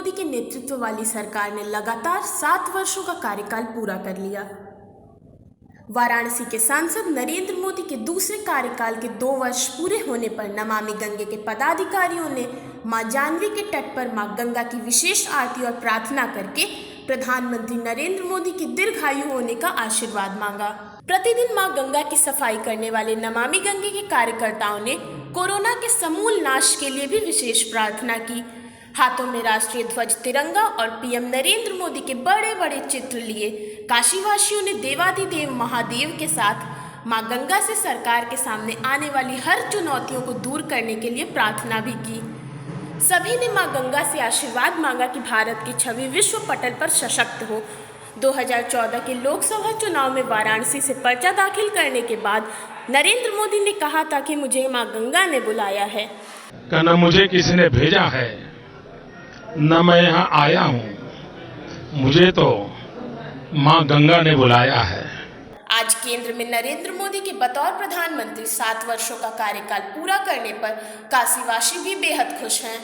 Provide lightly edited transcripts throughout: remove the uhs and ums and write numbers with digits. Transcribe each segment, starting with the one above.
मोदी के नेतृत्व वाली सरकार ने लगातार 7 वर्षों का कार्यकाल पूरा कर लिया। वाराणसी के सांसद नरेंद्र मोदी के दूसरे कार्यकाल के 2 वर्ष पूरे होने पर नमामि गंगे के पदाधिकारियों ने मां जानवी के तट पर मां गंगा की विशेष आरती और प्रार्थना करके प्रधानमंत्री नरेंद्र मोदी के दीर्घायु होने का आशीर्वाद मांगा। प्रतिदिन मां गंगा की सफाई करने वाले नमामि गंगे के कार्यकर्ताओं ने कोरोना के समूल नाश के लिए भी विशेष प्रार्थना की। हाथों में राष्ट्रीय ध्वज तिरंगा और पीएम नरेंद्र मोदी के बड़े बड़े चित्र लिए काशीवासियों ने देवाधिदेव महादेव के साथ मां गंगा से सरकार के सामने आने वाली हर चुनौतियों को दूर करने के लिए प्रार्थना भी की। सभी ने मां गंगा से आशीर्वाद मांगा कि भारत की छवि विश्व पटल पर सशक्त हो। 2014 के लोकसभा चुनाव में वाराणसी से पर्चा दाखिल करने के बाद नरेंद्र मोदी ने कहा था कि मुझे मां गंगा ने बुलाया है। न मुझे किसी ने भेजा है, न मैं यहाँ आया हूँ, मुझे तो मां गंगा ने बुलाया है। आज केंद्र में नरेंद्र मोदी के बतौर प्रधानमंत्री 7 वर्षों का कार्यकाल पूरा करने पर काशीवासी भी बेहद खुश हैं।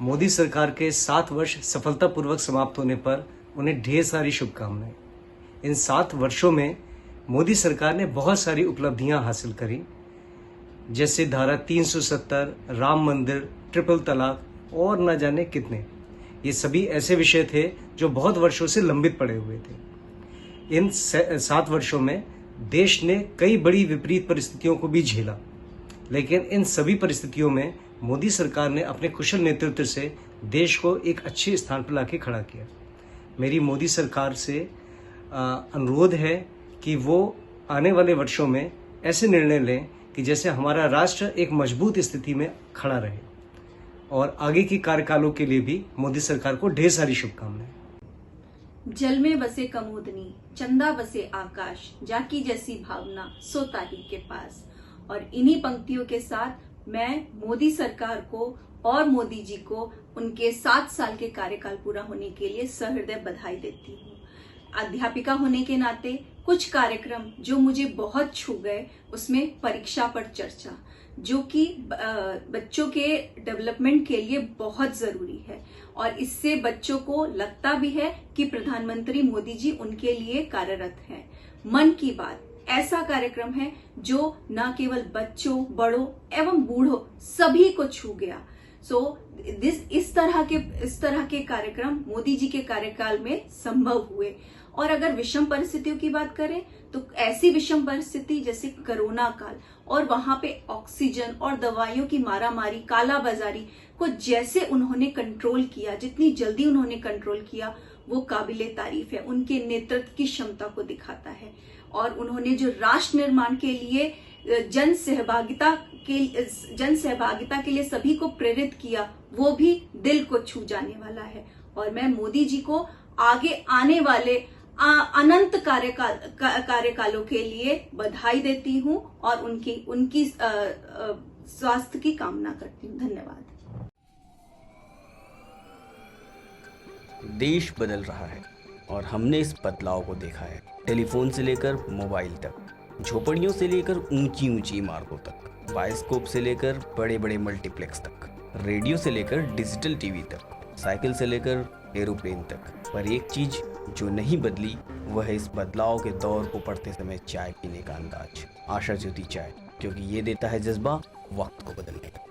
मोदी सरकार के 7 वर्ष सफलतापूर्वक समाप्त होने पर उन्हें ढेर सारी शुभकामनाएं। इन 7 वर्षों में मोदी सरकार ने बहुत सारी उपलब्धियां हासिल करी, जैसे धारा 370, राम मंदिर, ट्रिपल तलाक और न जाने कितने। ये सभी ऐसे विषय थे जो बहुत वर्षों से लंबित पड़े हुए थे। इन 7 वर्षों में देश ने कई बड़ी विपरीत परिस्थितियों को भी झेला, लेकिन इन सभी परिस्थितियों में मोदी सरकार ने अपने कुशल नेतृत्व से देश को एक अच्छे स्थान पर लाके खड़ा किया। मेरी मोदी सरकार से अनुरोध है कि वो आने वाले वर्षों में ऐसे निर्णय लें कि जैसे हमारा राष्ट्र एक मजबूत स्थिति में खड़ा रहे, और आगे की कार्यकालों के लिए भी मोदी सरकार को ढेर सारी शुभकामनाएं। जल में बसे कमोदनी, चंदा बसे आकाश, जाकी जैसी भावना सो ताही के पास। और इन्हीं पंक्तियों के साथ मैं मोदी सरकार को और मोदी जी को उनके 7 साल के कार्यकाल पूरा होने के लिए सहृदय बधाई देती हूँ। अध्यापिका होने के नाते कुछ कार्यक्रम जो मुझे बहुत छू गए, उसमें परीक्षा पर चर्चा, जो कि बच्चों के डेवलपमेंट के लिए बहुत जरूरी है, और इससे बच्चों को लगता भी है कि प्रधानमंत्री मोदी जी उनके लिए कार्यरत हैं। मन की बात ऐसा कार्यक्रम है जो न केवल बच्चों, बड़ों एवं बूढ़ों सभी को छू गया। इस तरह के कार्यक्रम मोदी जी के कार्यकाल में संभव हुए। और अगर विषम परिस्थितियों की बात करें तो ऐसी विषम परिस्थिति जैसे कोरोना काल, और वहां पे ऑक्सीजन और दवाइयों की मारामारी, कालाबाजारी को जैसे उन्होंने कंट्रोल किया, जितनी जल्दी उन्होंने कंट्रोल किया, वो काबिले तारीफ है, उनके नेतृत्व की क्षमता को दिखाता है। और उन्होंने जो राष्ट्र निर्माण के लिए जन सहभागिता के लिए सभी को प्रेरित किया, वो भी दिल को छू जाने वाला है। और मैं मोदी जी को आगे आने वाले अनंत कार्यकालों के लिए बधाई देती हूँ और उनकी स्वास्थ्य की कामना करती हूँ। धन्यवाद। देश बदल रहा है और हमने इस बदलाव को देखा है। टेलीफोन से लेकर मोबाइल तक, झोपड़ियों से लेकर ऊंची ऊंची इमारतों तक, बायोस्कोप से लेकर बड़े बड़े मल्टीप्लेक्स तक, रेडियो से लेकर डिजिटल टीवी तक, साइकिल से लेकर एरोप्लेन तक। पर एक चीज जो नहीं बदली वह है इस बदलाव के दौर को पढ़ते समय चाय पीने का अंदाज। आशा ज्योति चाय, क्योंकि ये देता है जज्बा वक्त को बदलने का।